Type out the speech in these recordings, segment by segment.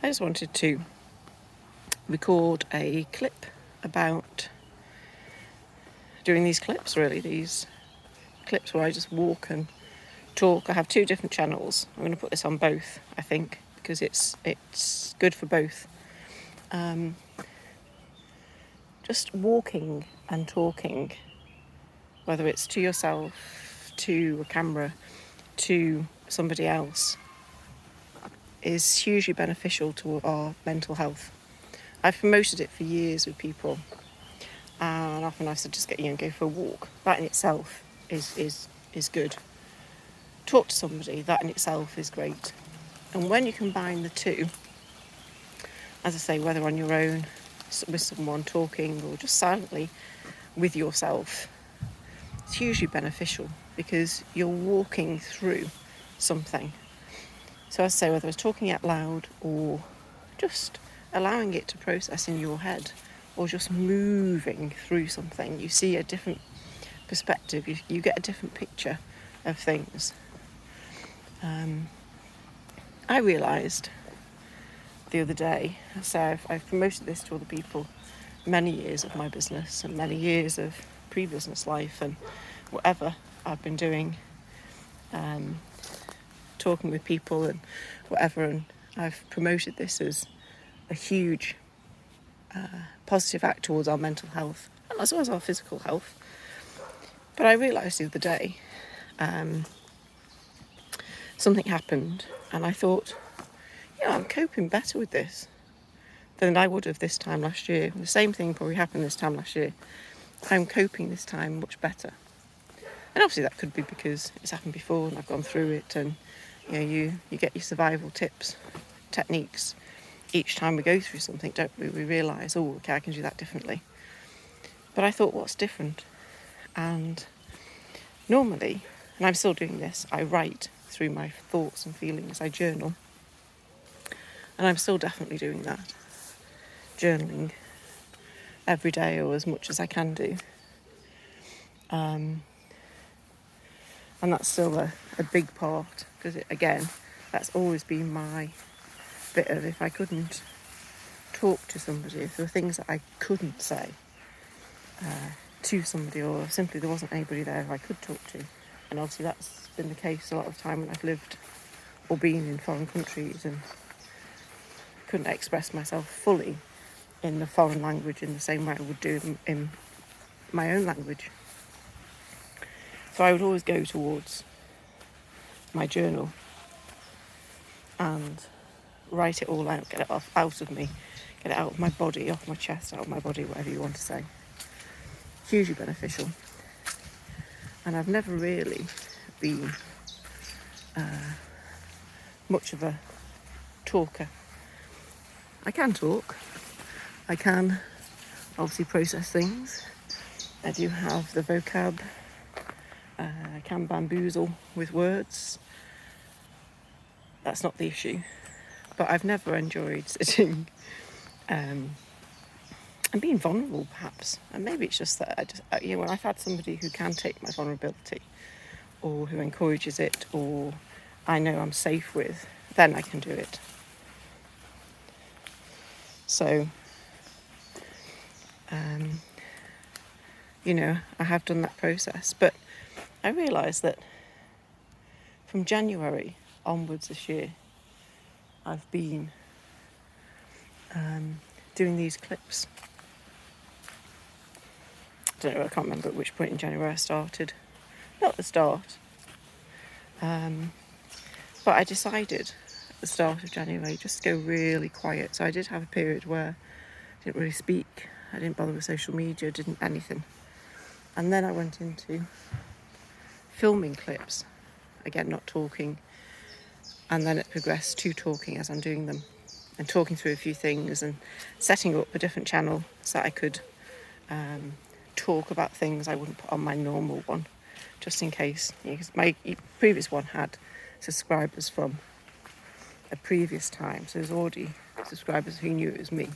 I just wanted to record a clip about doing these clips, really, these clips where I just walk and talk. I have two different channels. I'm going to put this on both, I think, because it's good for both. Just walking and talking, whether it's to yourself, to a camera, to somebody else, is hugely beneficial to our mental health. I've promoted it for years with people, and often I've said just go for a walk. That in itself is good. Talk to somebody, that in itself is great. And when you combine the two, as I say, whether on your own, with someone talking, or just silently with yourself, it's hugely beneficial because you're walking through something. So as I say, whether it's talking out loud or just allowing it to process in your head, or just moving through something, you see a different perspective, you get a different picture of things. I realised the other day, so I've promoted this to other people many years of my business and many years of pre-business life and whatever I've been doing, talking with people and whatever, and I've promoted this as a huge positive act towards our mental health as well as our physical health. But I realised the other day something happened, and I thought, I'm coping better with this than I would have this time last year. The same thing probably happened this time last year. I'm coping this time much better. And obviously that could be because it's happened before and I've gone through it, and you get your survival tips, techniques each time we go through something, don't we? We realise, okay, I can do that differently. But I thought, what's different? And normally, and I'm still doing this, I write through my thoughts and feelings, I journal. And I'm still definitely doing that, journaling every day or as much as I can do. And that's still a big part, because again, that's always been my bit of, if I couldn't talk to somebody, if there were things that I couldn't say to somebody, or simply there wasn't anybody there who I could talk to, and obviously that's been the case a lot of the time when I've lived or been in foreign countries and couldn't express myself fully in the foreign language in the same way I would do in my own language. So I would always go towards my journal and write it all out, get it out of me, get it out of my body, off my chest, out of my body, whatever you want to say. Hugely beneficial. And I've never really been much of a talker. I can talk. I can obviously process things. I do have the vocab. I can bamboozle with words. That's not the issue. But I've never enjoyed sitting and being vulnerable, perhaps. And maybe it's just that when I've had somebody who can take my vulnerability, or who encourages it, or I know I'm safe with, then I can do it. So, I have done that process. But I realised that from January onwards this year, I've been doing these clips. I can't remember at which point in January I started. Not the start. But I decided at the start of January just to go really quiet. So I did have a period where I didn't really speak. I didn't bother with social media, didn't anything. And then I went into filming clips. Again, not talking. And then it progressed to talking as I'm doing them, and talking through a few things and setting up a different channel so that I could talk about things I wouldn't put on my normal one, just in case. Because my previous one had subscribers from a previous time, so there's already subscribers who knew it was me.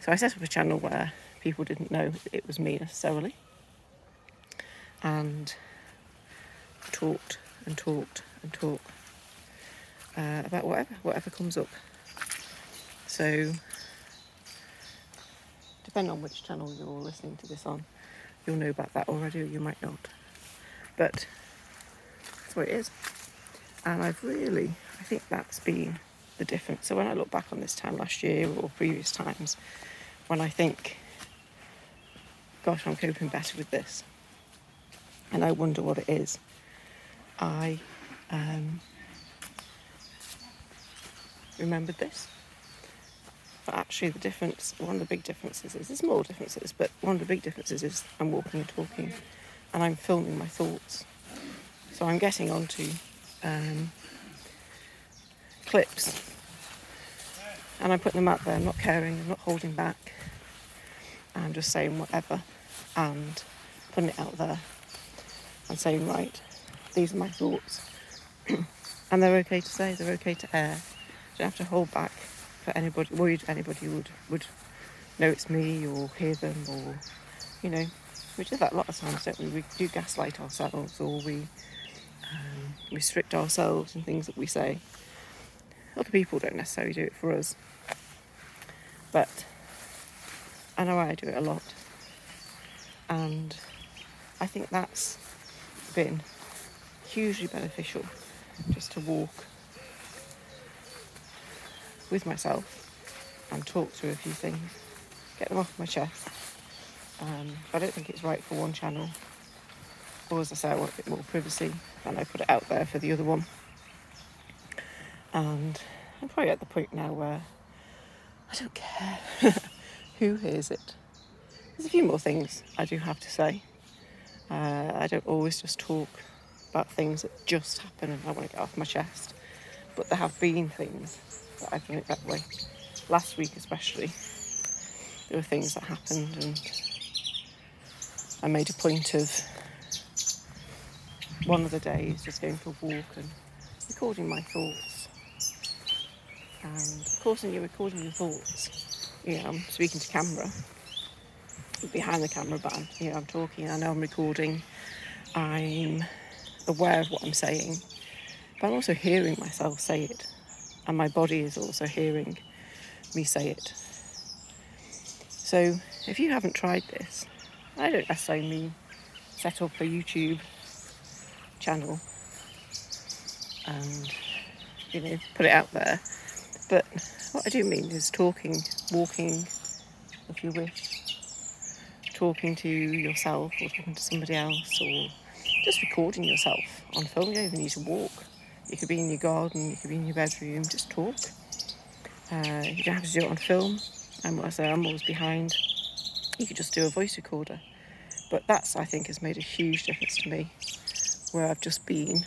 So I set up a channel where people didn't know it was me necessarily, and talked about whatever comes up. So, depending on which channel you're listening to this on, you'll know about that already, or you might not. But that's what it is. And I think that's been the difference. So when I look back on this time last year or previous times, when I think, gosh, I'm coping better with this, and I wonder what it is, I remembered this. But actually the difference, one of the big differences is, there's small differences, but one of the big differences is I'm walking and talking and I'm filming my thoughts. So I'm getting onto clips and I'm putting them out there. I'm not caring, I'm not holding back. I'm just saying whatever and putting it out there and saying, right, these are my thoughts. And they're okay to say, they're okay to air. You don't have to hold back for anybody, worried anybody would know it's me or hear them, or, you know, we do that a lot of times, don't we? We do gaslight ourselves, or we restrict ourselves in things that we say. Other people don't necessarily do it for us. But I know I do it a lot. And I think that's been hugely beneficial, just to walk with myself and talk through a few things, get them off my chest. I don't think it's right for one channel, or as I say, I want a bit more privacy, and I put it out there for the other one. And I'm probably at the point now where I don't care who hears it. There's a few more things I do have to say. I don't always just talk about things that just happen and I want to get off my chest, but there have been things that I've been that way. Last week especially, there were things that happened, and I made a point of one of the days just going for a walk and recording my thoughts. And of course, when you're recording your thoughts, you know, I'm speaking to camera, behind the camera, but I'm talking, I know I'm recording, I'm aware of what I'm saying, but I'm also hearing myself say it, and my body is also hearing me say it. So if you haven't tried this, I don't necessarily mean set up a YouTube channel and, you know, put it out there, but what I do mean is talking, walking, if you wish, talking to yourself or talking to somebody else, or just recording yourself on film. You don't even need to walk. You could be in your garden, you could be in your bedroom, just talk. You don't have to do it on film. And what I say, I'm always behind. You could just do a voice recorder. But that's, I think, has made a huge difference to me, where I've just been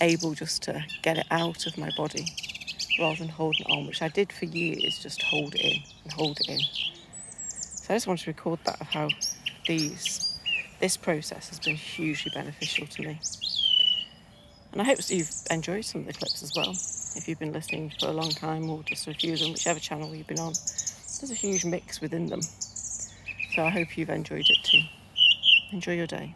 able just to get it out of my body rather than holding it on, which I did for years, just hold it in and hold it in. So I just wanted to record that, of how this process has been hugely beneficial to me. And I hope that you've enjoyed some of the clips as well. If you've been listening for a long time, or just a few of them, whichever channel you've been on, there's a huge mix within them. So I hope you've enjoyed it too. Enjoy your day.